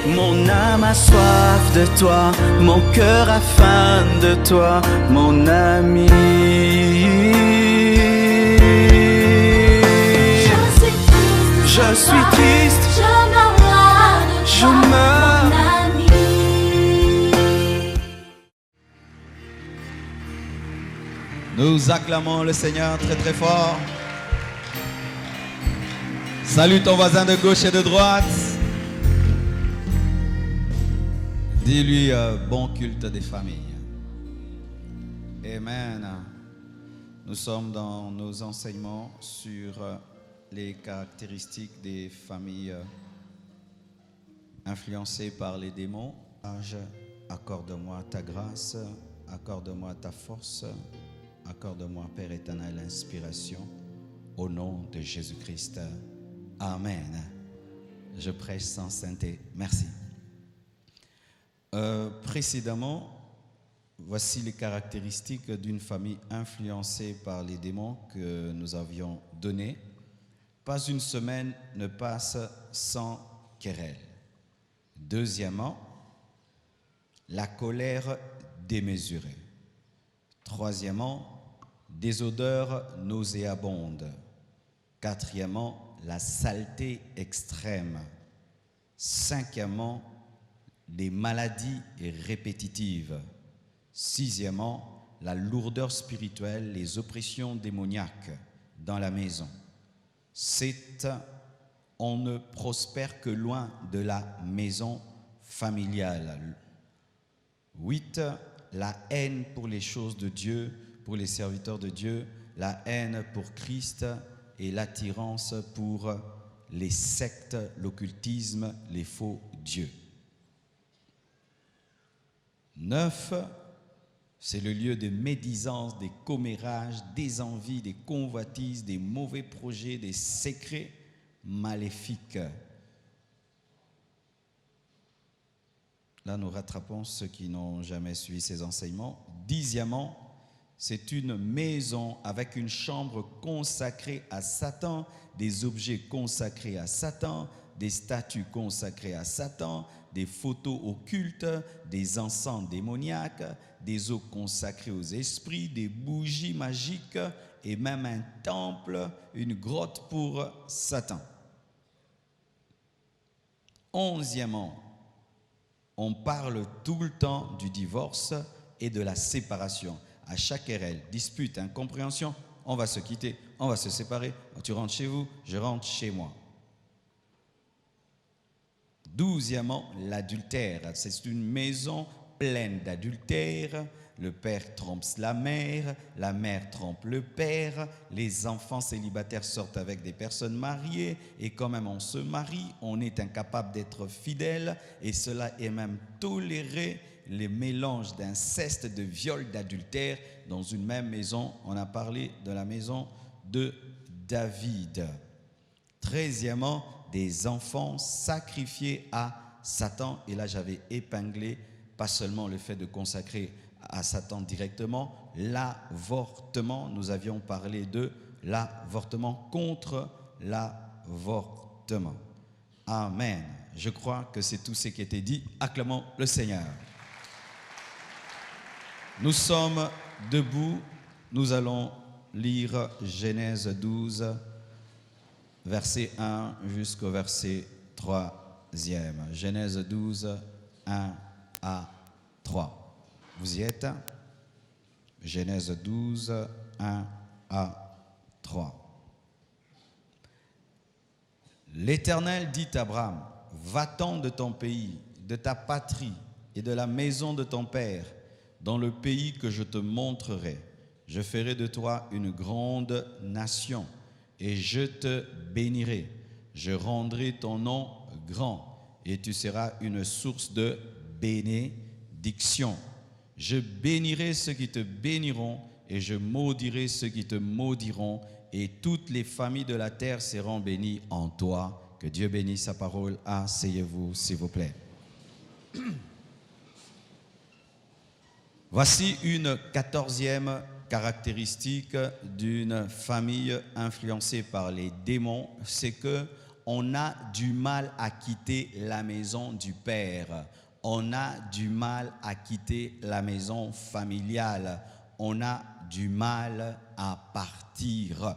Mon âme a soif de toi, mon cœur a faim de toi, mon ami. Je suis triste, je meurs de je toi, meurs. mon ami. Nous acclamons le Seigneur très très fort. Salue ton voisin de gauche et de droite. Dis-lui bon culte des familles. Amen. Nous sommes dans nos enseignements sur les caractéristiques des familles influencées par les démons. Accorde-moi ta grâce, accorde-moi ta force, accorde-moi, Père éternel, l'inspiration. Au nom de Jésus-Christ. Amen. Je prêche sans sainteté. Merci. Précédemment, voici les caractéristiques d'une famille influencée par les démons que nous avions données. Pas une semaine ne passe sans querelle. Deuxièmement, la colère démesurée. Troisièmement, des odeurs nauséabondes. Quatrièmement, la saleté extrême. Cinquièmement, des maladies répétitives. Sixièmement, la lourdeur spirituelle, les oppressions démoniaques dans la maison. 7. On ne prospère que loin de la maison familiale. 8. La haine pour les choses de Dieu, pour les serviteurs de Dieu, la haine pour Christ et l'attirance pour les sectes, l'occultisme, les faux dieux. 9, c'est le lieu de médisance, des commérages, des envies, des convoitises, des mauvais projets, des secrets maléfiques. Là, nous rattrapons ceux qui n'ont jamais suivi ces enseignements. 10e, c'est une maison avec une chambre consacrée à Satan, des objets consacrés à Satan, des statues consacrées à Satan, des photos occultes, des encens démoniaques, des eaux consacrées aux esprits, des bougies magiques et même un temple, une grotte pour Satan. 11e, on parle tout le temps du divorce et de la séparation. À chaque querelle, dispute, incompréhension, on va se quitter, on va se séparer. Tu rentres chez vous, je rentre chez moi. 12e, l'adultère. C'est une maison pleine d'adultère. Le père trompe la mère trompe le père, les enfants célibataires sortent avec des personnes mariées et quand même on se marie, on est incapable d'être fidèle et cela est même toléré, les mélanges d'inceste, de viol, d'adultère dans une même maison. On a parlé de la maison de David. 13e, des enfants sacrifiés à Satan. Et là, j'avais épinglé pas seulement le fait de consacrer à Satan directement, l'avortement. Nous avions parlé de l'avortement, contre l'avortement. Amen. Je crois que c'est tout ce qui était dit. Acclamons le Seigneur. Nous sommes debout. Nous allons lire Genèse 12, verset 1 jusqu'au verset 3e. Genèse 12, 1 à 3. Vous y êtes? Genèse 12, 1 à 3. L'Éternel dit à Abraham, va-t'en de ton pays, de ta patrie et de la maison de ton père, dans le pays que je te montrerai. Je ferai de toi une grande nation et je te bénirai. Je rendrai ton nom grand et tu seras une source de bénédiction. Je bénirai ceux qui te béniront et je maudirai ceux qui te maudiront et toutes les familles de la terre seront bénies en toi. Que Dieu bénisse sa parole. Asseyez-vous, s'il vous plaît. Voici une 14e caractéristique d'une famille influencée par les démons, c'est que on a du mal à quitter la maison du père. On a du mal à quitter la maison familiale. On a du mal à partir.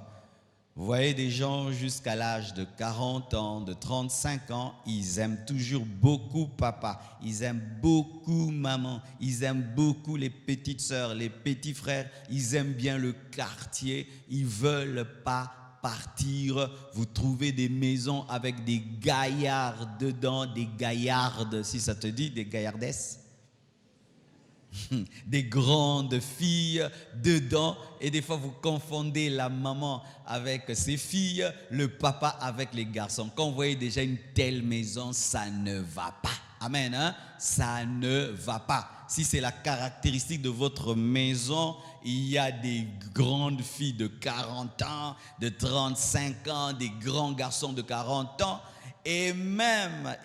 Vous voyez des gens jusqu'à l'âge de 40 ans, de 35 ans, ils aiment toujours beaucoup papa, ils aiment beaucoup maman, ils aiment beaucoup les petites sœurs, les petits frères, ils aiment bien le quartier, ils ne veulent pas partir. Vous trouvez des maisons avec des gaillards dedans, des gaillardes, si ça te dit, des gaillardesses. Des grandes filles dedans, et des fois vous confondez la maman avec ses filles, le papa avec les garçons. Quand vous voyez déjà une telle maison, ça ne va pas. Amen, hein? Ça ne va pas. Si c'est la caractéristique de votre maison, il y a des grandes filles de 40 ans, de 35 ans, des grands garçons de 40 ans, et même,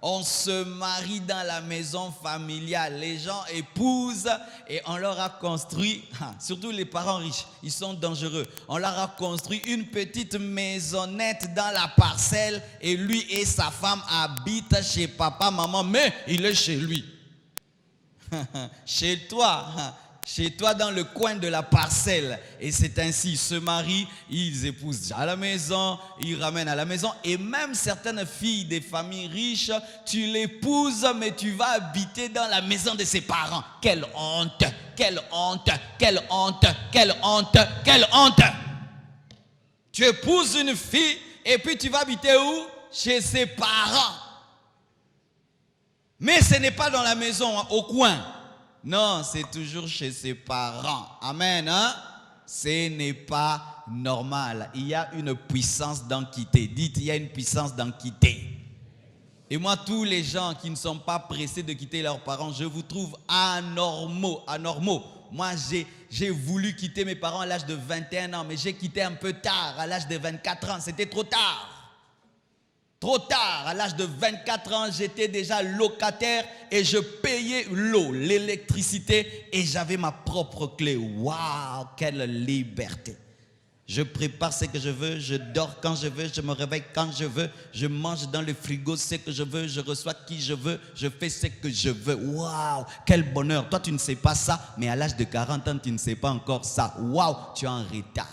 on se marie dans la maison familiale. Les gens épousent et on leur a construit, surtout les parents riches, ils sont dangereux. On leur a construit une petite maisonnette dans la parcelle et lui et sa femme habitent chez papa, maman, mais il est chez lui. Chez toi dans le coin de la parcelle. Et c'est ainsi, ils se marient, ils épousent à la maison, ils ramènent à la maison. Et même certaines filles des familles riches, tu l'épouses, mais tu vas habiter dans la maison de ses parents. Quelle honte, quelle honte, quelle honte, quelle honte, quelle honte. Tu épouses une fille et puis tu vas habiter où? Chez ses parents. Mais ce n'est pas dans la maison, au coin. Non, c'est toujours chez ses parents. Amen, hein? Ce n'est pas normal. Il y a une puissance d'en quitter. Dites, il y a une puissance d'en quitter. Et moi, tous les gens qui ne sont pas pressés de quitter leurs parents, je vous trouve anormaux. Moi, j'ai voulu quitter mes parents à l'âge de 21 ans, mais j'ai quitté un peu tard, à l'âge de 24 ans. C'était trop tard. Trop tard, à l'âge de 24 ans, j'étais déjà locataire et je payais l'eau, l'électricité et j'avais ma propre clé. Waouh, quelle liberté! Je prépare ce que je veux, je dors quand je veux, je me réveille quand je veux, je mange dans le frigo ce que je veux, je reçois qui je veux, je fais ce que je veux. Waouh, quel bonheur! Toi, tu ne sais pas ça, mais à l'âge de 40 ans, tu ne sais pas encore ça. Waouh, tu es en retard.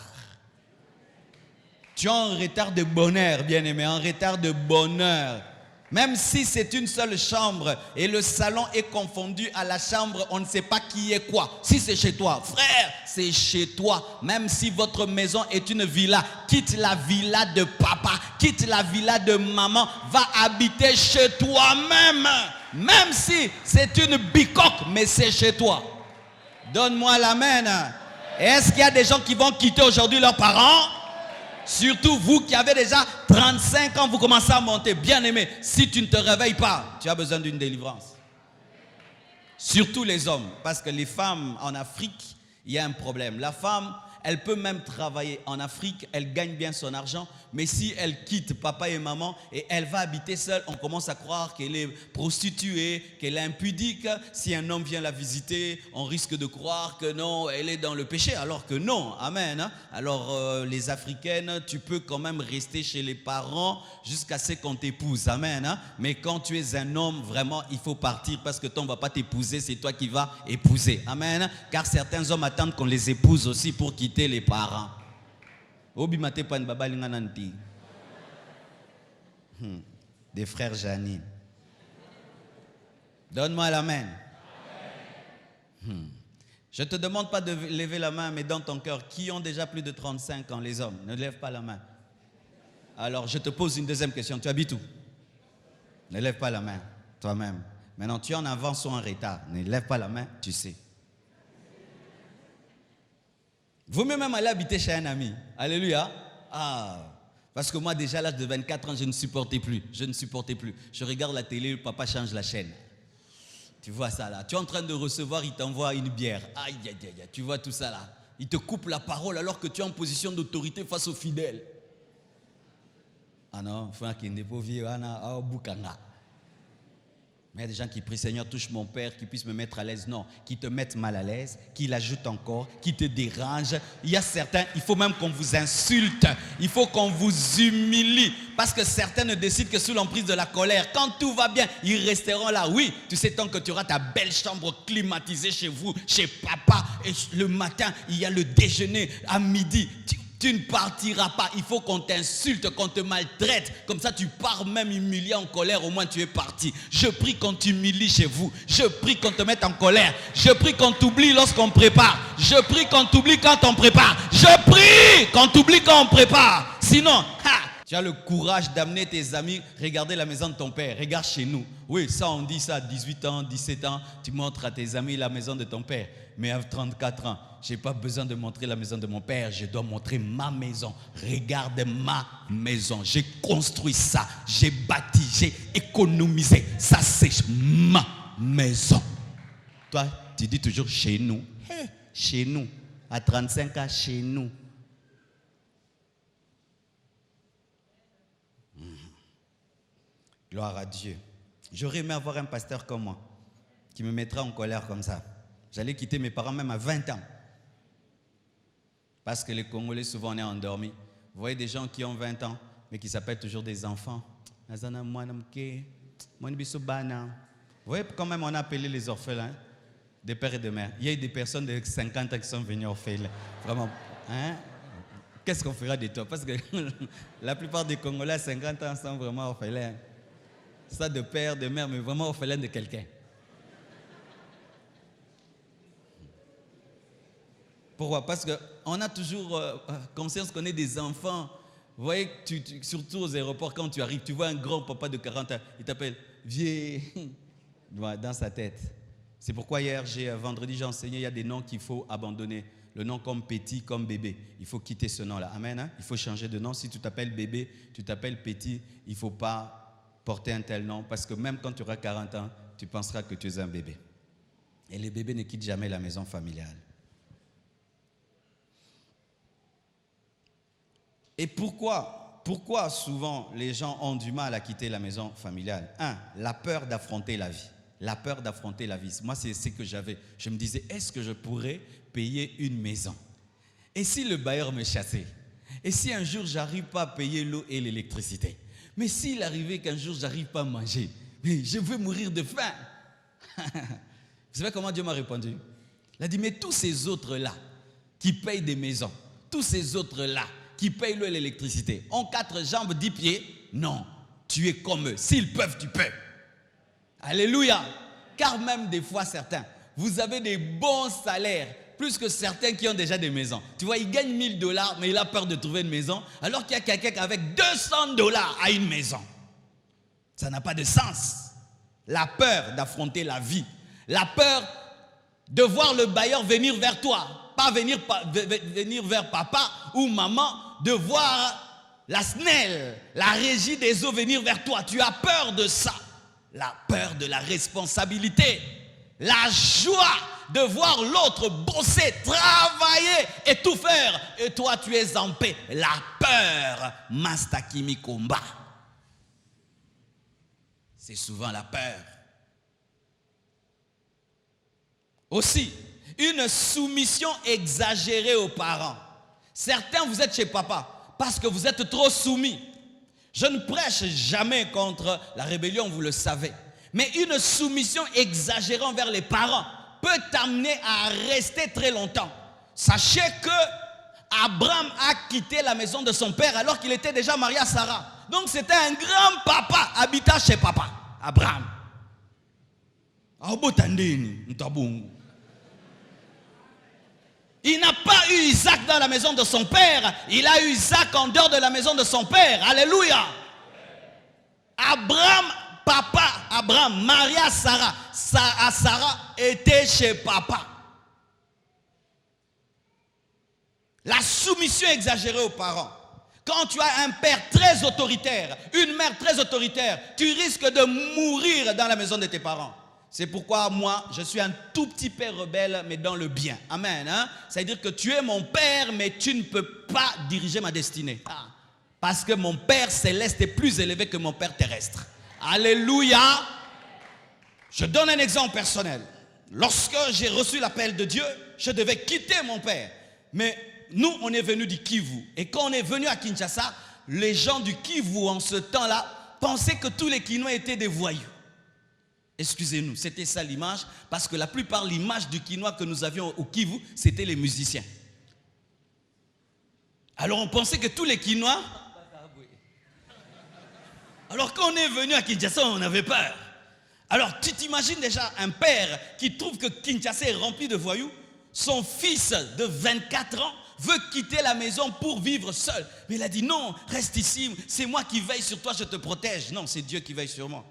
Tu es en retard de bonheur, bien-aimé, en retard de bonheur. Même si c'est une seule chambre et le salon est confondu à la chambre, on ne sait pas qui est quoi. Si c'est chez toi, frère, c'est chez toi. Même si votre maison est une villa, quitte la villa de papa, quitte la villa de maman, va habiter chez toi-même. Même si c'est une bicoque, mais c'est chez toi. Donne-moi l'amen. Est-ce qu'il y a des gens qui vont quitter aujourd'hui leurs parents? Surtout vous qui avez déjà 35 ans, vous commencez à monter. Bien aimé, si tu ne te réveilles pas, tu as besoin d'une délivrance. Surtout les hommes, parce que les femmes en Afrique, il y a un problème. La femme, elle peut même travailler en Afrique, elle gagne bien son argent, mais si elle quitte papa et maman et elle va habiter seule, on commence à croire qu'elle est prostituée, qu'elle est impudique. Si un homme vient la visiter, on risque de croire que non, elle est dans le péché, alors que non. Amen. Alors les Africaines, tu peux quand même rester chez les parents jusqu'à ce qu'on t'épouse. Amen. Mais quand tu es un homme, vraiment, il faut partir parce que toi, on ne va pas t'épouser, c'est toi qui vas épouser. Amen. Car certains hommes attendent qu'on les épouse aussi pour quitter les parents. Des frères Janine. Donne-moi l'amen. Je ne te demande pas de lever la main, mais dans ton cœur, qui ont déjà plus de 35 ans, les hommes? Ne lève pas la main. Alors, je te pose une deuxième question. Tu habites où? Ne lève pas la main, toi-même. Maintenant, tu es en avance ou en retard? Ne lève pas la main, tu sais. Vous même aller habiter chez un ami. Alléluia. Parce que moi déjà à l'âge de 24 ans, je ne supportais plus. Je regarde la télé, le papa change la chaîne. Tu vois ça là. Tu es en train de recevoir, il t'envoie une bière. Aïe, aïe, aïe, tu vois tout ça là. Il te coupe la parole alors que tu es en position d'autorité face aux fidèles. Ah non, frère qui n'est pas vieux, Il y a des gens qui prient, Seigneur, touche mon père, qu'il puisse me mettre à l'aise. Non, qui te mettent mal à l'aise, qui l'ajoutent encore, qui te dérangent. Il y a certains, il faut même qu'on vous insulte, il faut qu'on vous humilie. Parce que certains ne décident que sous l'emprise de la colère. Quand tout va bien, ils resteront là. Oui, tu sais, tant que tu auras ta belle chambre climatisée chez vous, chez papa. Et le matin, il y a le déjeuner à midi. Tu ne partiras pas, il faut qu'on t'insulte, qu'on te maltraite. Comme ça, tu pars même humilié, en colère, au moins tu es parti. Je prie qu'on t'humilie chez vous. Je prie qu'on te mette en colère. Je prie qu'on t'oublie lorsqu'on prépare. Je prie qu'on t'oublie quand on prépare. Je prie qu'on t'oublie quand on prépare. Sinon, tu as le courage d'amener tes amis regarder la maison de ton père. Regarde chez nous. Oui, ça on dit ça à 18 ans, 17 ans. Tu montres à tes amis la maison de ton père. Mais à 34 ans, je n'ai pas besoin de montrer la maison de mon père. Je dois montrer ma maison. Regarde ma maison. J'ai construit ça. J'ai bâti. J'ai économisé. Ça, c'est ma maison. Toi, tu dis toujours chez nous. Hey, chez nous. À 35 ans, chez nous. Gloire à Dieu. J'aurais aimé avoir un pasteur comme moi, qui me mettrait en colère comme ça. J'allais quitter mes parents même à 20 ans. Parce que les Congolais, souvent, on est endormis. Vous voyez des gens qui ont 20 ans, mais qui s'appellent toujours des enfants. Vous voyez quand même on a appelé les orphelins, des pères et des mères. Il y a eu des personnes de 50 ans qui sont venues orphelins. Vraiment, hein? Qu'est-ce qu'on fera de toi? Parce que la plupart des Congolais à 50 ans sont vraiment orphelins. Ça de père, de mère, mais vraiment orphelin de quelqu'un. Pourquoi? Parce qu'on a toujours conscience qu'on est des enfants. Vous voyez, surtout aux aéroports, quand tu arrives, tu vois un grand papa de 40 ans, il t'appelle vieux dans sa tête. C'est pourquoi hier, vendredi, j'ai enseigné, il y a des noms qu'il faut abandonner. Le nom comme petit, comme bébé. Il faut quitter ce nom-là. Amen. Hein? Il faut changer de nom. Si tu t'appelles bébé, tu t'appelles petit, il ne faut pas porter un tel nom, parce que même quand tu auras 40 ans, tu penseras que tu es un bébé. Et les bébés ne quittent jamais la maison familiale. Et pourquoi souvent les gens ont du mal à quitter la maison familiale? La peur d'affronter la vie. La peur d'affronter la vie. Moi, c'est ce que j'avais. Je me disais, est-ce que je pourrais payer une maison? Et si le bailleur me chassait? Et si un jour, j'arrive pas à payer l'eau et l'électricité? Mais s'il arrivait qu'un jour, j'arrive pas à manger, mais je vais mourir de faim. Vous savez comment Dieu m'a répondu? Il a dit, mais tous ces autres-là qui payent des maisons, tous ces autres-là qui payent l'eau et l'électricité, ont 4 jambes, 10 pieds? Non, tu es comme eux. S'ils peuvent, tu peux. Alléluia. Car même des fois, certains, vous avez des bons salaires, plus que certains qui ont déjà des maisons. Tu vois, il gagne $1000, mais il a peur de trouver une maison, alors qu'il y a quelqu'un qui avec $200 a une maison. Ça n'a pas de sens. La peur d'affronter la vie. La peur de voir le bailleur venir vers toi. Pas venir vers papa ou maman, de voir la SNEL, la régie des eaux venir vers toi. Tu as peur de ça. La peur de la responsabilité. La joie de voir l'autre bosser, travailler et tout faire. Et toi, tu es en paix. La peur, Mastakimi Komba. C'est souvent la peur. Aussi, une soumission exagérée aux parents. Certains, vous êtes chez papa parce que vous êtes trop soumis. Je ne prêche jamais contre la rébellion, vous le savez. Mais une soumission exagérée envers les parents peut t'amener à rester très longtemps. Sachez que Abraham a quitté la maison de son père alors qu'il était déjà marié à Sarah. Donc c'était un grand papa habitant chez papa, Abraham. Il n'a pas eu Isaac dans la maison de son père. Il a eu Isaac en dehors de la maison de son père. Alléluia. Abraham, marié à Sarah. Sarah était chez papa. La soumission exagérée aux parents. Quand tu as un père très autoritaire, une mère très autoritaire, tu risques de mourir dans la maison de tes parents. C'est pourquoi moi, je suis un tout petit père rebelle, mais dans le bien. Amen. Hein? C'est-à-dire que tu es mon père, mais tu ne peux pas diriger ma destinée. Parce que mon père céleste est plus élevé que mon père terrestre. Alléluia. Je donne un exemple personnel. Lorsque j'ai reçu l'appel de Dieu, je devais quitter mon père. Mais nous, on est venu du Kivu. Et quand on est venu à Kinshasa, les gens du Kivu en ce temps-là pensaient que tous les Kinois étaient des voyous. Excusez-nous, c'était ça l'image, parce que la plupart, l'image du Kinois que nous avions au Kivu, c'était les musiciens. Alors on pensait que tous les Kinois... Alors quand on est venu à Kinshasa, on avait peur. Alors tu t'imagines déjà un père qui trouve que Kinshasa est rempli de voyous, son fils de 24 ans veut quitter la maison pour vivre seul. Mais il a dit non, reste ici, c'est moi qui veille sur toi, je te protège. Non, c'est Dieu qui veille sur moi.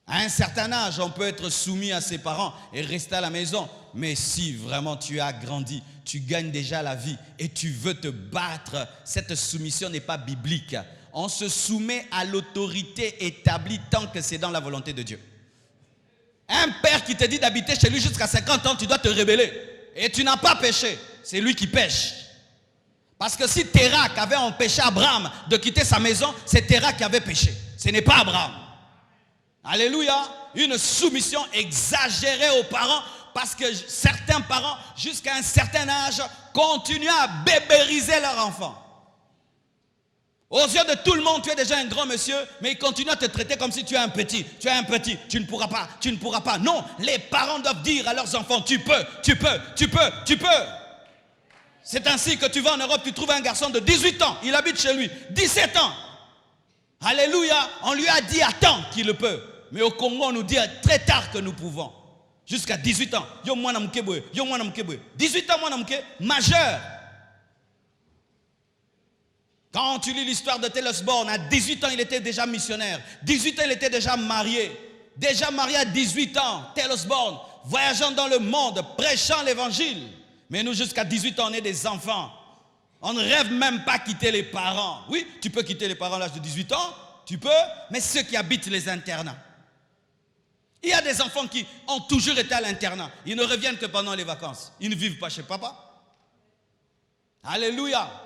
À un certain âge, on peut être soumis à ses parents et rester à la maison. Mais si vraiment tu as grandi, tu gagnes déjà la vie et tu veux te battre, cette soumission n'est pas biblique. On se soumet à l'autorité établie tant que c'est dans la volonté de Dieu. Un père qui te dit d'habiter chez lui jusqu'à 50 ans, tu dois te rebeller. Et tu n'as pas péché, c'est lui qui pêche. Parce que si Térak avait empêché Abraham de quitter sa maison, c'est Térak qui avait péché. Ce n'est pas Abraham. Alléluia. Une soumission exagérée aux parents, parce que certains parents, jusqu'à un certain âge, continuent à bébériser leurs enfants. Aux yeux de tout le monde, tu es déjà un grand monsieur, mais ils continuent à te traiter comme si tu es un petit. Tu es un petit, tu ne pourras pas, tu ne pourras pas. Non, les parents doivent dire à leurs enfants, tu peux, tu peux, tu peux, tu peux. C'est ainsi que tu vas en Europe, tu trouves un garçon de 18 ans, il habite chez lui, 17 ans. Alléluia, on lui a dit à temps qu'il le peut. Mais au Congo, on nous dit très tard que nous pouvons. Jusqu'à 18 ans. 18 ans, majeur. Quand tu lis l'histoire de Tell Osborne, à 18 ans, il était déjà missionnaire. 18 ans, il était déjà marié. Déjà marié à 18 ans, Tell Osborne, voyageant dans le monde, prêchant l'évangile. Mais nous, jusqu'à 18 ans, on est des enfants. On ne rêve même pas quitter les parents. Oui, tu peux quitter les parents à l'âge de 18 ans, tu peux, mais ceux qui habitent les internats. Il y a des enfants qui ont toujours été à l'internat. Ils ne reviennent que pendant les vacances. Ils ne vivent pas chez papa. Alléluia.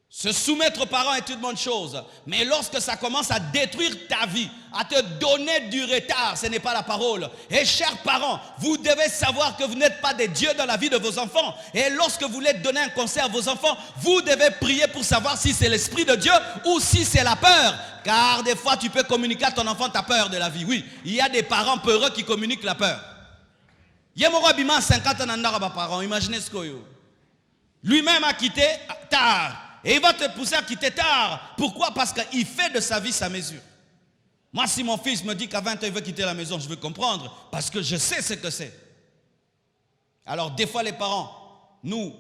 Se soumettre aux parents est une bonne chose. Mais lorsque ça commence à détruire ta vie, à te donner du retard, ce n'est pas la parole. Et chers parents, vous devez savoir que vous n'êtes pas des dieux dans la vie de vos enfants. Et lorsque vous voulez donner un conseil à vos enfants, vous devez prier pour savoir si c'est l'esprit de Dieu ou si c'est la peur. Car des fois, tu peux communiquer à ton enfant ta peur de la vie. Oui, il y a des parents peureux qui communiquent la peur. Yemoro Abima, 50 ans d'Andara parents, imaginez ce que lui-même a quitté tard. Et il va te pousser à quitter tard. Pourquoi? Parce qu'il fait de sa vie sa mesure. Moi, si mon fils me dit qu'à 20 ans, il veut quitter la maison, je veux comprendre. Parce que je sais ce que c'est. Alors, des fois, les parents, nous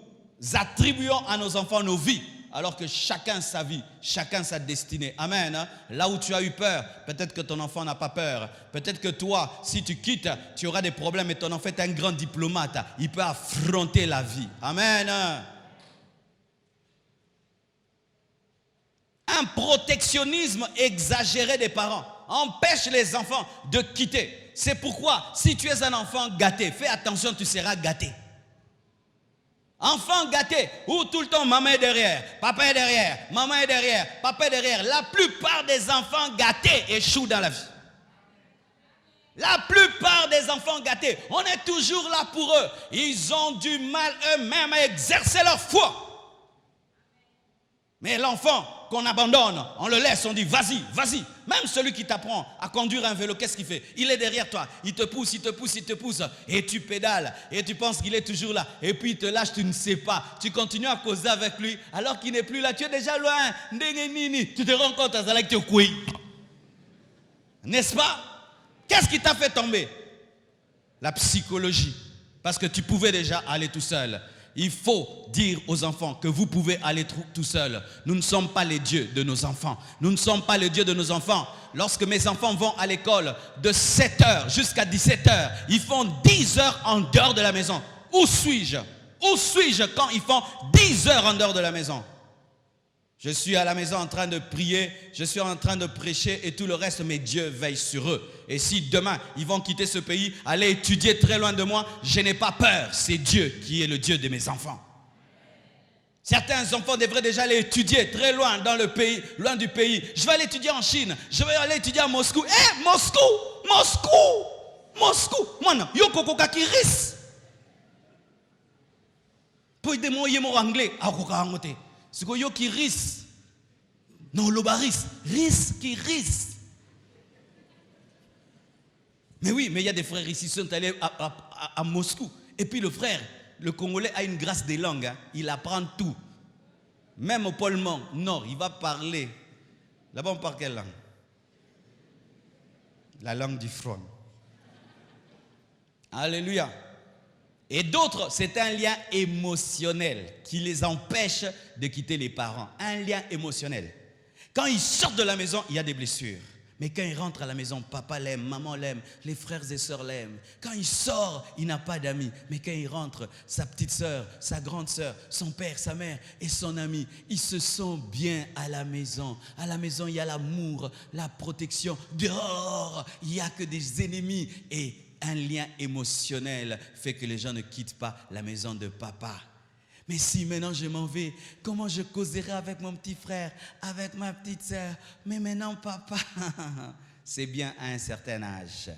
attribuons à nos enfants nos vies. Alors que chacun sa vie, chacun sa destinée. Amen. Là où tu as eu peur, peut-être que ton enfant n'a pas peur. Peut-être que toi, si tu quittes, tu auras des problèmes. Et ton enfant est un grand diplomate. Il peut affronter la vie. Amen. Un protectionnisme exagéré des parents empêche les enfants de quitter. C'est pourquoi, si tu es un enfant gâté, fais attention, tu seras gâté. Enfant gâté, où tout le temps maman est derrière, papa est derrière, maman est derrière, papa est derrière. La plupart des enfants gâtés échouent dans la vie. La plupart des enfants gâtés, on est toujours là pour eux. Ils ont du mal eux-mêmes à exercer leur foi. Mais l'enfant qu'on abandonne, on le laisse, on dit vas-y, vas-y. Même celui qui t'apprend à conduire un vélo, qu'est-ce qu'il fait? Il est derrière toi, il te pousse, il te pousse, il te pousse. Et tu pédales, et tu penses qu'il est toujours là. Et puis il te lâche, tu ne sais pas. Tu continues à causer avec lui, alors qu'il n'est plus là. Tu es déjà loin. Tu te rends compte, n'est-ce pas? Qu'est-ce qui t'a fait tomber? La psychologie. Parce que tu pouvais déjà aller tout seul. Il faut dire aux enfants que vous pouvez aller tout seul. Nous ne sommes pas les dieux de nos enfants. Nous ne sommes pas les dieux de nos enfants. Lorsque mes enfants vont à l'école de 7h jusqu'à 17h, ils font 10 heures en dehors de la maison. Où suis-je? Où suis-je quand ils font 10 heures en dehors de la maison? Je suis à la maison en train de prier, je suis en train de prêcher et tout le reste, mais Dieu veille sur eux. Et si demain, ils vont quitter ce pays, aller étudier très loin de moi, je n'ai pas peur. C'est Dieu qui est le Dieu de mes enfants. Certains enfants devraient déjà aller étudier très loin dans le pays, loin du pays. Je vais aller étudier en Chine. Je vais aller étudier à Moscou. Eh, Moscou! Moi, yo kokoka qui risque. Pour aider moi, yé mon anglais. Ah, kokoka angote. C'est que yo qui risque. Non, le baris. Risque qui risque. Mais oui, mais il y a des frères ici qui sont allés à Moscou. Et puis le frère, le Congolais a une grâce des langues. Hein. Il apprend tout. Même au pôle Nord, il va parler. Là-bas, on parle quelle langue? La langue du front. Alléluia. Et d'autres, c'est un lien émotionnel qui les empêche de quitter les parents. Un lien émotionnel. Quand ils sortent de la maison, il y a des blessures. Mais quand il rentre à la maison, papa l'aime, maman l'aime, les frères et sœurs l'aiment. Quand il sort, il n'a pas d'amis. Mais quand il rentre, sa petite sœur, sa grande sœur, son père, sa mère et son ami, ils se sentent bien à la maison. À la maison, il y a l'amour, la protection. Dehors, il n'y a que des ennemis. Et un lien émotionnel fait que les gens ne quittent pas la maison de papa. Mais si maintenant je m'en vais, comment je causerai avec mon petit frère, avec ma petite sœur? Mais maintenant, papa, c'est bien à un certain âge.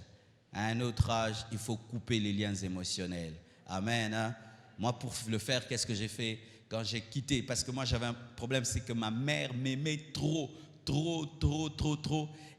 À un autre âge, il faut couper les liens émotionnels. Amen. Hein? Moi, pour le faire, qu'est-ce que j'ai fait quand j'ai quitté? Parce que moi, j'avais un problème, c'est que ma mère m'aimait trop.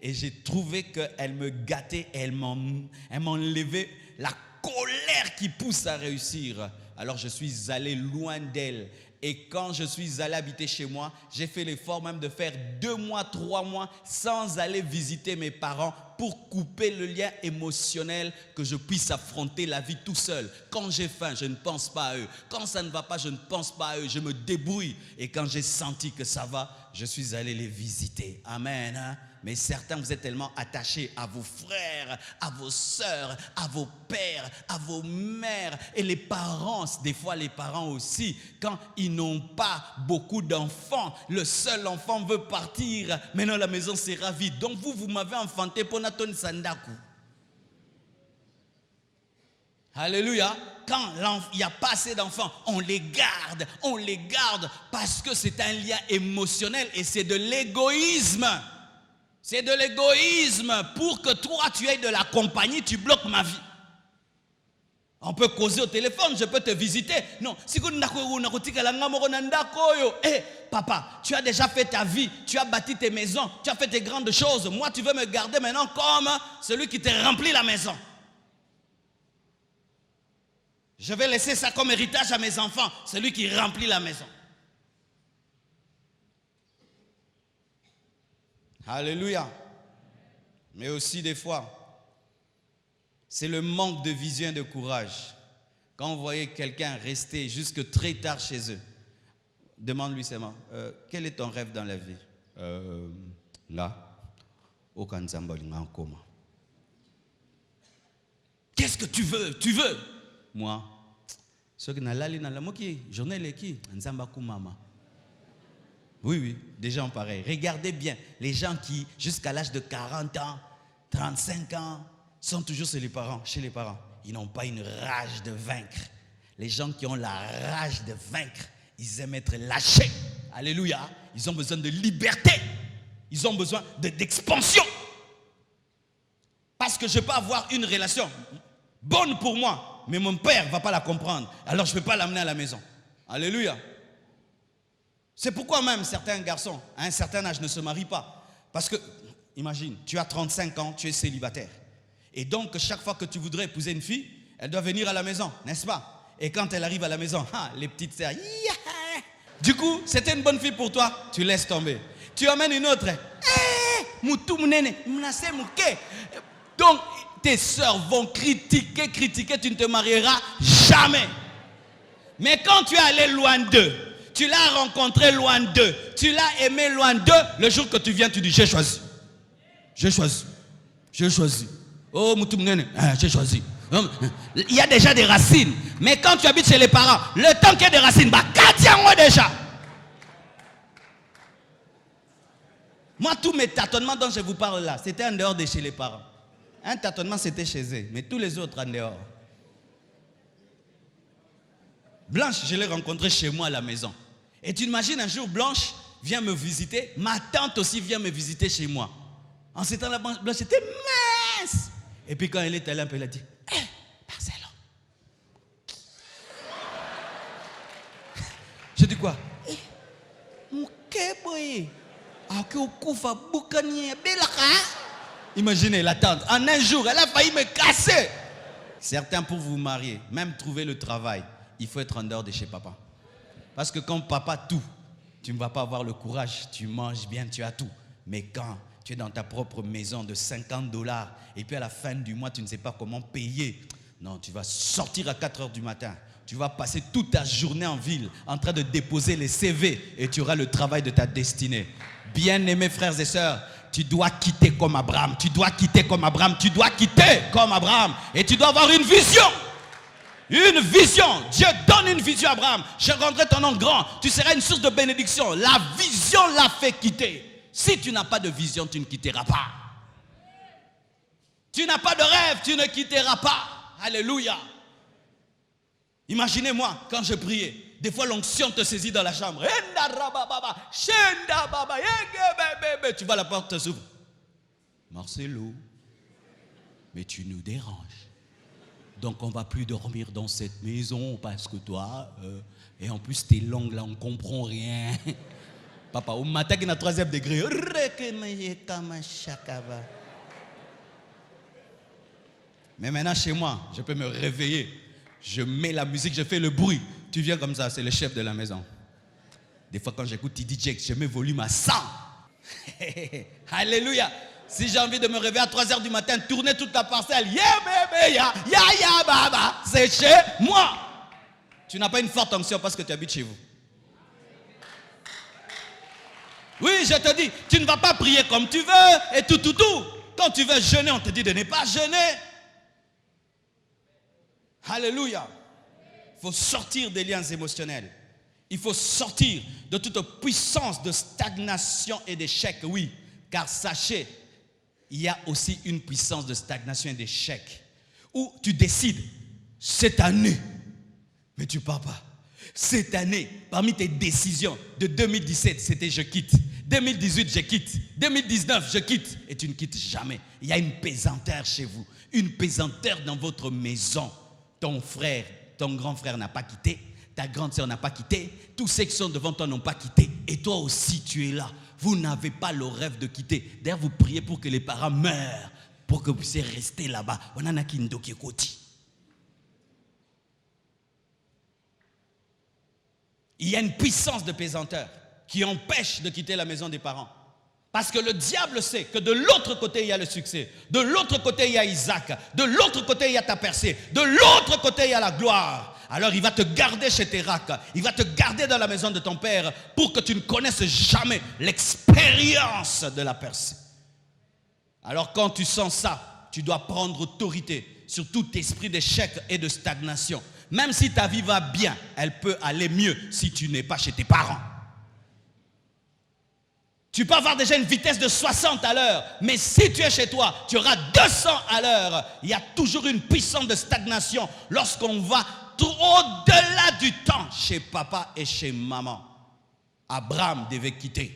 Et j'ai trouvé qu'elle me gâtait, elle m'enlevait la colère qui pousse à réussir. Alors je suis allé loin d'elle. Et quand je suis allé habiter chez moi, j'ai fait l'effort même de faire 2 mois, 3 mois sans aller visiter mes parents pour couper le lien émotionnel, que je puisse affronter la vie tout seul. Quand j'ai faim, je ne pense pas à eux. Quand ça ne va pas, je ne pense pas à eux. Je me débrouille. Et quand j'ai senti que ça va, je suis allé les visiter. Amen. Hein? Mais certains, vous êtes tellement attachés à vos frères, à vos sœurs, à vos pères, à vos mères. Et les parents, des fois les parents aussi, quand ils n'ont pas beaucoup d'enfants, le seul enfant veut partir. Maintenant la maison sera vide. Donc vous m'avez enfanté pour Naton Sandaku. Alléluia. Quand il n'y a pas assez d'enfants, on les garde parce que c'est un lien émotionnel et c'est de l'égoïsme. C'est de l'égoïsme. Pour que toi, tu aies de la compagnie, tu bloques ma vie. On peut causer au téléphone, je peux te visiter. Non. Eh, papa, tu as déjà fait ta vie, tu as bâti tes maisons, tu as fait tes grandes choses. Moi, tu veux me garder maintenant comme celui qui te remplit la maison. Je vais laisser ça comme héritage à mes enfants, celui qui remplit la maison. Alléluia. Mais aussi des fois, c'est le manque de vision et de courage. Quand vous voyez quelqu'un rester jusque très tard chez eux, demande-lui seulement, quel est ton rêve dans la vie? Là, au Kanzamboli, en coma. Qu'est-ce que tu veux? Tu veux? Moi, ce que n'allali dans la moki, journée l'équipe, Nzamba Kumama. Oui, des gens pareils. Regardez bien, les gens qui, jusqu'à l'âge de 40 ans, 35 ans, sont toujours chez les parents. Ils n'ont pas une rage de vaincre. Les gens qui ont la rage de vaincre, ils aiment être lâchés. Alléluia. Ils ont besoin de liberté. Ils ont besoin d'expansion. Parce que je peux avoir une relation bonne pour moi, mais mon père ne va pas la comprendre. Alors je ne peux pas l'amener à la maison. Alléluia. C'est pourquoi même certains garçons, à un certain âge, ne se marient pas. Parce que, imagine, tu as 35 ans, tu es célibataire. Et donc, chaque fois que tu voudrais épouser une fille, elle doit venir à la maison, n'est-ce pas? Et quand elle arrive à la maison, les petites sœurs, yeah! Du coup, c'était une bonne fille pour toi, tu laisses tomber. Tu amènes une autre. Donc, tes sœurs vont critiquer, tu ne te marieras jamais. Mais quand tu es allé loin d'eux, tu l'as rencontré loin d'eux, tu l'as aimé loin d'eux, le jour que tu viens, tu dis, j'ai choisi. Oh, j'ai choisi. Il y a déjà des racines. Mais quand tu habites chez les parents, le temps qu'il y a des racines, déjà. Moi, tous mes tâtonnements dont je vous parle là, c'était en dehors de chez les parents. Un tâtonnement, c'était chez eux, mais tous les autres en dehors. Blanche, je l'ai rencontrée chez moi à la maison. Et tu imagines, un jour, Blanche vient me visiter. Ma tante aussi vient me visiter chez moi. En ce temps-là, Blanche était mince. Et puis quand elle est allée un peu, elle a dit, hé, Marcelo. J'ai dit quoi? Imaginez la tante, en un jour, elle a failli me casser. Certains, pour vous marier, même trouver le travail, il faut être en dehors de chez papa. Parce que quand papa tout, tu ne vas pas avoir le courage, tu manges bien, tu as tout. Mais quand tu es dans ta propre maison de $50 et puis à la fin du mois, tu ne sais pas comment payer, non, tu vas sortir à 4 heures du matin. Tu vas passer toute ta journée en ville en train de déposer les CV et tu auras le travail de ta destinée. Bien-aimés frères et sœurs, tu dois quitter comme Abraham, tu dois quitter comme Abraham, tu dois quitter comme Abraham et tu dois avoir une vision. Une vision. Dieu donne une vision à Abraham. Je rendrai ton nom grand. Tu seras une source de bénédiction. La vision l'a fait quitter. Si tu n'as pas de vision, tu ne quitteras pas. Tu n'as pas de rêve, tu ne quitteras pas. Alléluia. Imaginez-moi quand je priais. Des fois l'onction te saisit dans la chambre. Tu vois la porte s'ouvre. Marcelo, mais tu nous déranges. Donc on ne va plus dormir dans cette maison parce que toi, et en plus tes langues là, on ne comprend rien. Papa, on m'attaque à 3e degré. Mais maintenant chez moi, je peux me réveiller. Je mets la musique, je fais le bruit. Tu viens comme ça, c'est le chef de la maison. Des fois quand j'écoute TD Jakes, je mets volume à 100. Alléluia. Si j'ai envie de me réveiller à 3h du matin, tourner toute la parcelle, baba, c'est chez moi. Tu n'as pas une forte onction parce que tu habites chez vous. Oui, je te dis, tu ne vas pas prier comme tu veux et tout. Quand tu veux jeûner, on te dit de ne pas jeûner. Alléluia. Il faut sortir des liens émotionnels. Il faut sortir de toute puissance de stagnation et d'échec, oui. Car sachez, il y a aussi une puissance de stagnation et d'échec. Où tu décides, cette année, mais tu ne pars pas. Cette année, parmi tes décisions de 2017, c'était je quitte. 2018, je quitte. 2019, je quitte. Et tu ne quittes jamais. Il y a une pesanteur chez vous. Une pesanteur dans votre maison. Ton frère, ton grand frère n'a pas quitté. Ta grande sœur n'a pas quitté. Tous ceux qui sont devant toi n'ont pas quitté. Et toi aussi, tu es là. Vous n'avez pas le rêve de quitter. D'ailleurs, vous priez pour que les parents meurent. Pour que vous puissiez rester là-bas. On en a qui n'ont qui koti. Il y a une puissance de pesanteur qui empêche de quitter la maison des parents. Parce que le diable sait que de l'autre côté, il y a le succès. De l'autre côté, il y a Isaac. De l'autre côté, il y a ta percée. De l'autre côté, il y a la gloire. Alors, il va te garder chez tes racs. Il va te garder dans la maison de ton père pour que tu ne connaisses jamais l'expérience de la percée. Alors, quand tu sens ça, tu dois prendre autorité sur tout esprit d'échec et de stagnation. Même si ta vie va bien, elle peut aller mieux si tu n'es pas chez tes parents. Tu peux avoir déjà une vitesse de 60 à l'heure, mais si tu es chez toi, tu auras 200 à l'heure. Il y a toujours une puissance de stagnation lorsqu'on va au-delà du temps chez papa et chez maman. Abraham devait quitter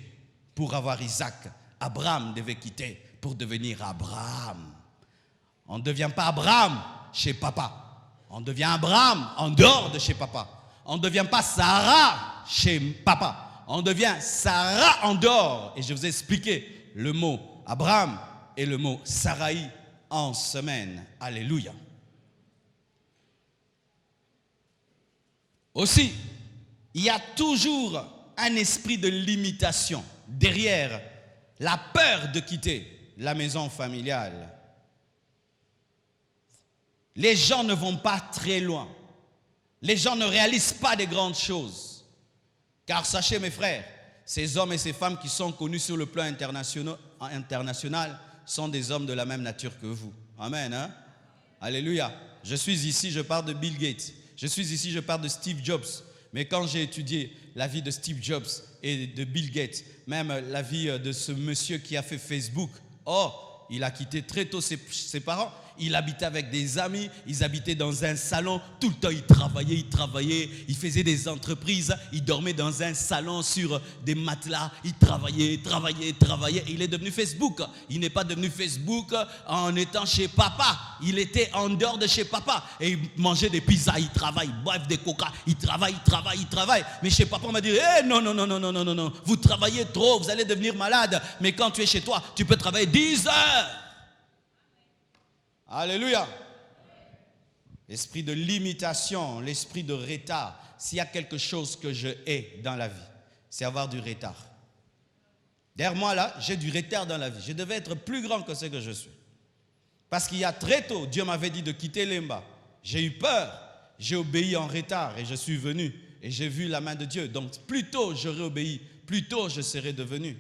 pour avoir Isaac. Abraham devait quitter pour devenir Abraham. On ne devient pas Abraham chez papa. On devient Abraham en dehors de chez papa. On ne devient pas Sarah chez papa. On devient Sarah en dehors. Et je vous ai expliqué le mot Abraham et le mot Sarai en semaine. Alléluia. Aussi, il y a toujours un esprit de limitation derrière la peur de quitter la maison familiale. Les gens ne vont pas très loin. Les gens ne réalisent pas de grandes choses. Car sachez mes frères, ces hommes et ces femmes qui sont connus sur le plan international sont des hommes de la même nature que vous. Amen. Hein? Alléluia. Je suis ici, je parle de Bill Gates. Je suis ici, je parle de Steve Jobs. Mais quand j'ai étudié la vie de Steve Jobs et de Bill Gates, même la vie de ce monsieur qui a fait Facebook, oh, il a quitté très tôt ses parents Il habitait avec des amis, ils habitaient dans un salon. Tout le temps, il travaillait. Il faisait des entreprises. Il dormait dans un salon sur des matelas. Il travaillait. Il est devenu Facebook. Il n'est pas devenu Facebook en étant chez papa. Il était en dehors de chez papa. Et il mangeait des pizzas, il travaille, il boit des coca, il travaille. Mais chez papa, on m'a dit, non, vous travaillez trop, vous allez devenir malade. Mais quand tu es chez toi, tu peux travailler 10 heures. Alléluia. L'esprit de limitation, l'esprit de retard. S'il y a quelque chose que je hais dans la vie, c'est avoir du retard. Derrière moi, là, j'ai du retard dans la vie. Je devais être plus grand que ce que je suis. Parce qu'il y a très tôt, Dieu m'avait dit de quitter Lemba. J'ai eu peur, j'ai obéi en retard et je suis venu. Et j'ai vu la main de Dieu. Donc, plus tôt j'aurais obéi, plus tôt je serais devenu.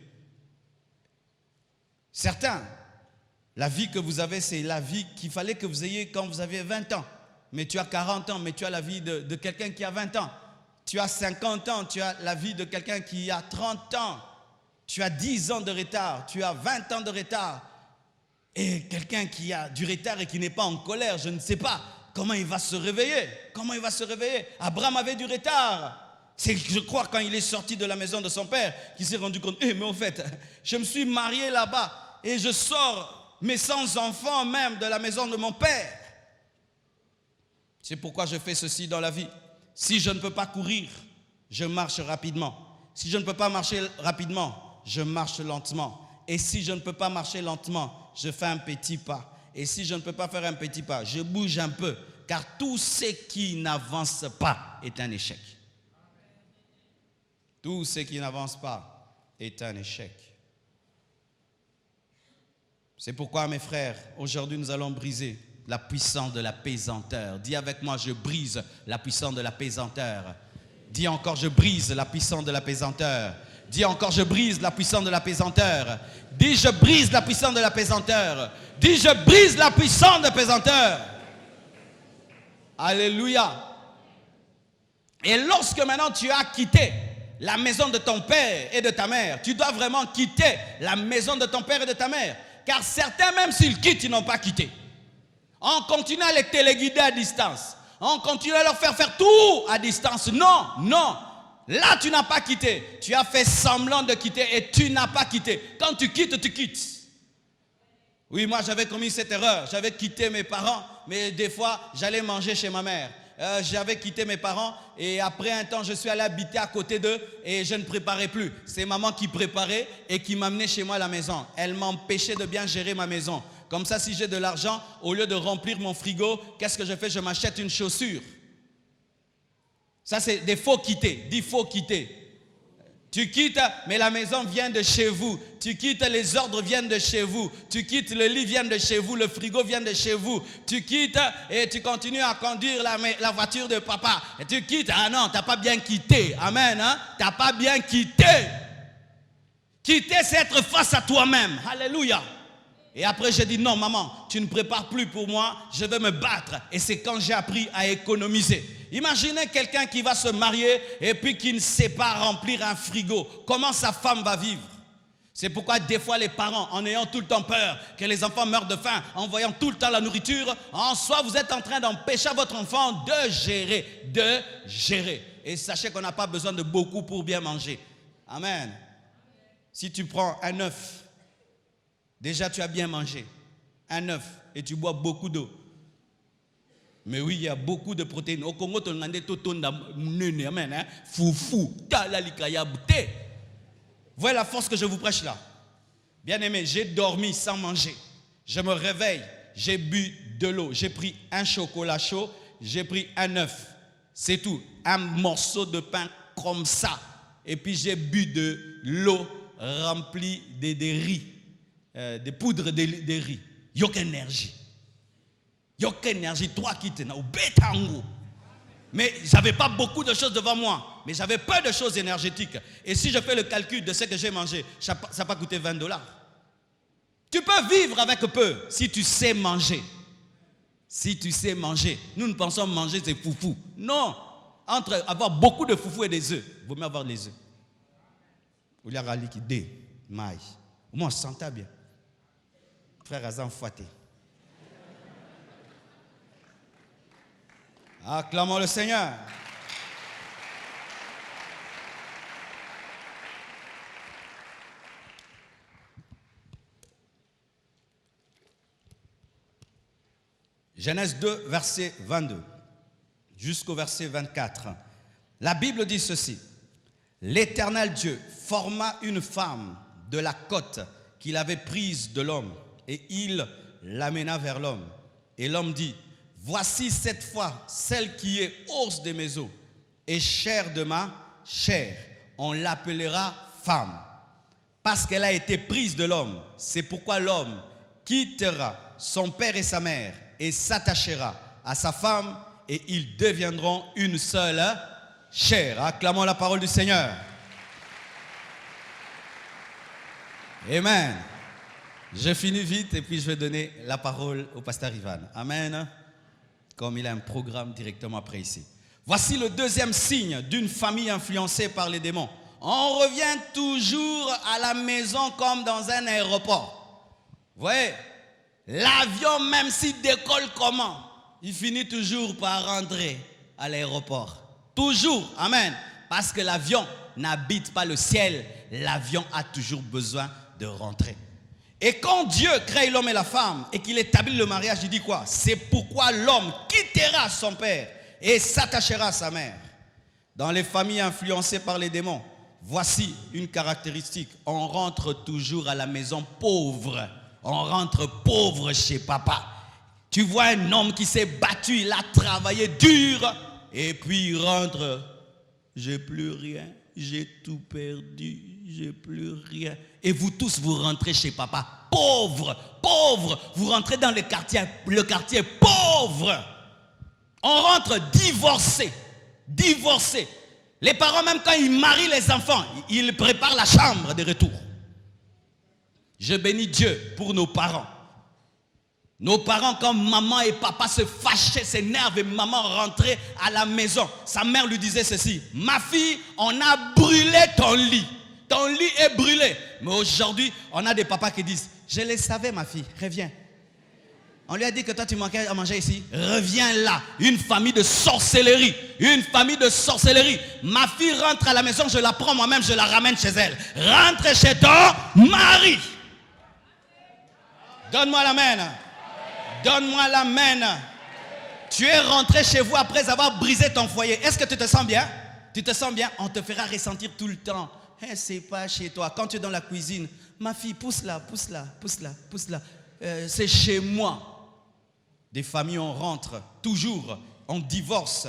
Certains, la vie que vous avez, c'est la vie qu'il fallait que vous ayez quand vous aviez 20 ans. Mais tu as 40 ans, mais tu as la vie de quelqu'un qui a 20 ans. Tu as 50 ans, tu as la vie de quelqu'un qui a 30 ans. Tu as 10 ans de retard, tu as 20 ans de retard. Et quelqu'un qui a du retard et qui n'est pas en colère, je ne sais pas comment il va se réveiller. Abraham avait du retard. C'est, je crois, quand il est sorti de la maison de son père, qu'il s'est rendu compte, mais en fait, je me suis marié là-bas et je sors, mais sans enfant même, de la maison de mon père. C'est pourquoi je fais ceci dans la vie. Si je ne peux pas courir, je marche rapidement. Si je ne peux pas marcher rapidement, je marche lentement. Et si je ne peux pas marcher lentement, je fais un petit pas. Et si je ne peux pas faire un petit pas, je bouge un peu. Car tout ce qui n'avance pas est un échec. Tout ce qui n'avance pas est un échec. C'est pourquoi, mes frères, aujourd'hui nous allons briser la puissance de la pesanteur. Dis avec moi, je brise la puissance de la pesanteur. Dis encore, je brise la puissance de la pesanteur. Dis encore, je brise la puissance de la pesanteur. Dis, je brise la puissance de la pesanteur. Dis, je brise la puissance de la pesanteur. Alléluia. Et lorsque maintenant tu as quitté la maison de ton père et de ta mère, tu dois vraiment quitter la maison de ton père et de ta mère. Car certains, même s'ils quittent, ils n'ont pas quitté. On continue à les téléguider à distance. On continue à leur faire tout à distance. Non. Là, tu n'as pas quitté. Tu as fait semblant de quitter et tu n'as pas quitté. Quand tu quittes, tu quittes. Oui, moi, j'avais commis cette erreur. J'avais quitté mes parents, mais des fois, j'allais manger chez ma mère. J'avais quitté mes parents et après un temps, je suis allé habiter à côté d'eux et je ne préparais plus. C'est maman qui préparait et qui m'amenait chez moi à la maison. Elle m'empêchait de bien gérer ma maison. Comme ça, si j'ai de l'argent, au lieu de remplir mon frigo, qu'est-ce que je fais? Je m'achète une chaussure. Ça, c'est des faux quitter. Dis faux quitter. Tu quittes, mais la maison vient de chez vous. Tu quittes, les ordres viennent de chez vous. Tu quittes, le lit vient de chez vous. Le frigo vient de chez vous. Tu quittes et tu continues à conduire la voiture de papa. Et tu quittes. Ah non, tu n'as pas bien quitté. Amen. Hein? Tu n'as pas bien quitté. Quitter, c'est être face à toi-même. Alléluia. Et après, j'ai dit, non, maman, tu ne prépares plus pour moi, je vais me battre. Et c'est quand j'ai appris à économiser. Imaginez quelqu'un qui va se marier et puis qui ne sait pas remplir un frigo. Comment sa femme va vivre? C'est pourquoi des fois les parents, en ayant tout le temps peur que les enfants meurent de faim, en voyant tout le temps la nourriture, en soi, vous êtes en train d'empêcher votre enfant de gérer. Et sachez qu'on n'a pas besoin de beaucoup pour bien manger. Amen. Si tu prends un œuf, déjà, tu as bien mangé un œuf et tu bois beaucoup d'eau. Mais oui, il y a beaucoup de protéines. Au Congo, tu as tout amen. Foufou, talalikayabute. Voilà la force que je vous prêche là. Bien aimé, j'ai dormi sans manger. Je me réveille, j'ai bu de l'eau. J'ai pris un chocolat chaud, j'ai pris un œuf. C'est tout. Un morceau de pain comme ça. Et puis j'ai bu de l'eau remplie de riz. Des poudres de riz. Il n'y a aucune énergie. Il n'y a aucune énergie. Toi qui t'es au bétango. Mais j'avais pas beaucoup de choses devant moi. Mais j'avais peu de choses énergétiques. Et si je fais le calcul de ce que j'ai mangé, ça n'a pas coûté $20. Tu peux vivre avec peu si tu sais manger. Si tu sais manger. Nous ne pensons manger, c'est foufou. Non. Entre avoir beaucoup de foufou et des œufs, il vaut mieux avoir les œufs. Ou il y a rali qui dé, maïs. Au moins, on s'entend bien. Frère Azan Fouaté. Acclamons le Seigneur. Genèse 2, verset 22 jusqu'au verset 24. La Bible dit ceci. L'Éternel Dieu forma une femme de la côte qu'il avait prise de l'homme et il l'amena vers l'homme. Et l'homme dit, voici cette fois celle qui est os de mes os et chair de ma chair. On l'appellera femme parce qu'elle a été prise de l'homme. C'est pourquoi l'homme quittera son père et sa mère et s'attachera à sa femme et ils deviendront une seule chair. Acclamons la parole du Seigneur. Amen. Je finis vite et puis je vais donner la parole au pasteur Ivan. Amen. Comme il a un programme directement après ici. Voici le deuxième signe d'une famille influencée par les démons. On revient toujours à la maison comme dans un aéroport. Vous voyez, l'avion, même s'il décolle comment, il finit toujours par rentrer à l'aéroport. Toujours, amen. Parce que l'avion n'habite pas le ciel. L'avion a toujours besoin de rentrer. Et quand Dieu crée l'homme et la femme et qu'il établit le mariage, il dit quoi? C'est pourquoi l'homme quittera son père et s'attachera à sa mère. Dans les familles influencées par les démons, voici une caractéristique. On rentre toujours à la maison pauvre. On rentre pauvre chez papa. Tu vois un homme qui s'est battu, il a travaillé dur et puis il rentre. J'ai plus rien, j'ai tout perdu, j'ai plus rien. Et vous tous, vous rentrez chez papa pauvre, pauvre. Vous rentrez dans le quartier pauvre. On rentre divorcé, divorcé. Les parents, même quand ils marient les enfants, ils préparent la chambre de retour. Je bénis Dieu pour nos parents. Nos parents, quand maman et papa se fâchaient, s'énervent et maman rentrait à la maison, sa mère lui disait ceci: ma fille, on a brûlé ton lit. Ton lit est brûlé. Mais aujourd'hui, on a des papas qui disent, je le savais ma fille, reviens. On lui a dit que toi tu manquais à manger ici. Reviens là. Une famille de sorcellerie. Une famille de sorcellerie. Ma fille rentre à la maison, je la prends moi-même, je la ramène chez elle. Rentre chez ton mari. Donne-moi l'amen. Donne-moi l'amen. Tu es rentré chez vous après avoir brisé ton foyer. Est-ce que tu te sens bien? Tu te sens bien? On te fera ressentir tout le temps. Hey, c'est pas chez toi. Quand tu es dans la cuisine, ma fille, pousse-la, pousse-la, pousse-la, pousse-la. C'est chez moi. Des familles, on rentre toujours, on divorce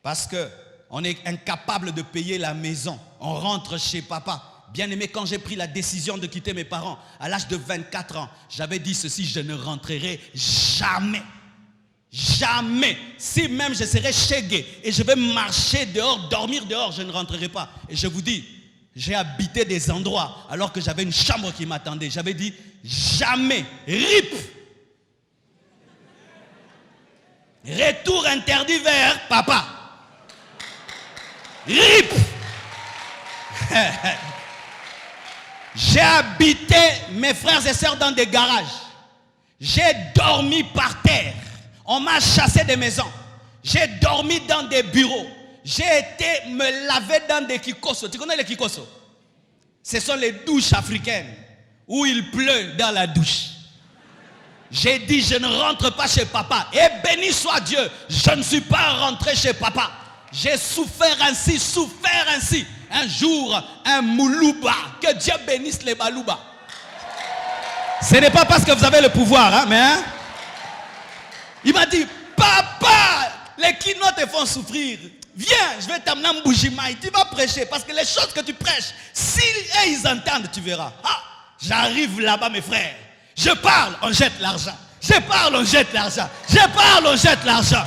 parce qu'on est incapable de payer la maison. On rentre chez papa. Bien aimé, quand j'ai pris la décision de quitter mes parents à l'âge de 24 ans, j'avais dit ceci: je ne rentrerai jamais. Jamais. Si même je serais chégué et je vais marcher dehors, dormir dehors, je ne rentrerai pas. Et je vous dis, j'ai habité des endroits alors que j'avais une chambre qui m'attendait. J'avais dit jamais. RIP. Retour interdit vers papa. RIP. J'ai habité mes frères et sœurs dans des garages. J'ai dormi par terre. On m'a chassé des maisons. J'ai dormi dans des bureaux. J'ai été me laver dans des kikosos. Tu connais les kikosos? Ce sont les douches africaines où il pleut dans la douche. J'ai dit, je ne rentre pas chez papa. Et béni soit Dieu, je ne suis pas rentré chez papa. J'ai souffert ainsi, souffert ainsi. Un jour, un moulouba, que Dieu bénisse les balouba. Ce n'est pas parce que vous avez le pouvoir, hein, mais hein, il m'a dit, papa, les Kinois te font souffrir. Viens, je vais t'amener en Bougimaï, tu vas prêcher. Parce que les choses que tu prêches, si ils entendent, tu verras. Ah, j'arrive là-bas, mes frères. Je parle, on jette l'argent. Je parle, on jette l'argent. Je parle, on jette l'argent.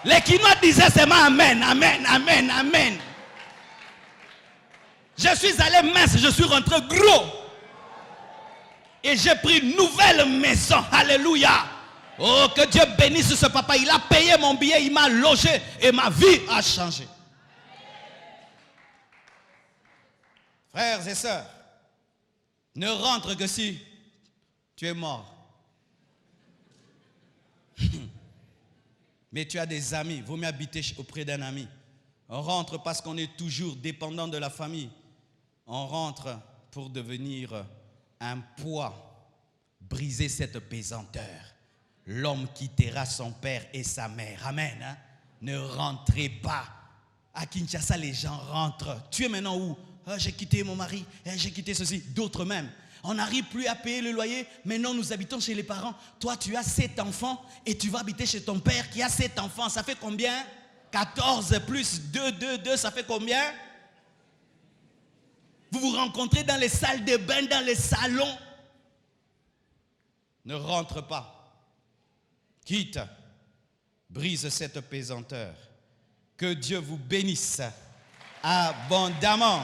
Les Kinois disaient seulement amen, amen, amen, amen. Je suis allé mince, je suis rentré gros. Et j'ai pris une nouvelle maison. Alléluia. Oh, que Dieu bénisse ce papa. Il a payé mon billet, il m'a logé et ma vie a changé. Frères et sœurs, ne rentre que si tu es mort. Mais tu as des amis, vaut mieux habiter auprès d'un ami. On rentre parce qu'on est toujours dépendant de la famille. On rentre pour devenir un poids, briser cette pesanteur. L'homme quittera son père et sa mère. Amen. Hein? Ne rentrez pas. À Kinshasa, les gens rentrent. Tu es maintenant où? J'ai quitté mon mari, j'ai quitté ceci. D'autres même. On n'arrive plus à payer le loyer. Maintenant, nous habitons chez les parents. Toi, tu as 7 enfants et tu vas habiter chez ton père qui a 7 enfants. Ça fait combien? 14 plus 2, ça fait combien? Vous vous rencontrez dans les salles de bain, dans les salons. Ne rentre pas. Quitte. Brise cette pesanteur. Que Dieu vous bénisse abondamment.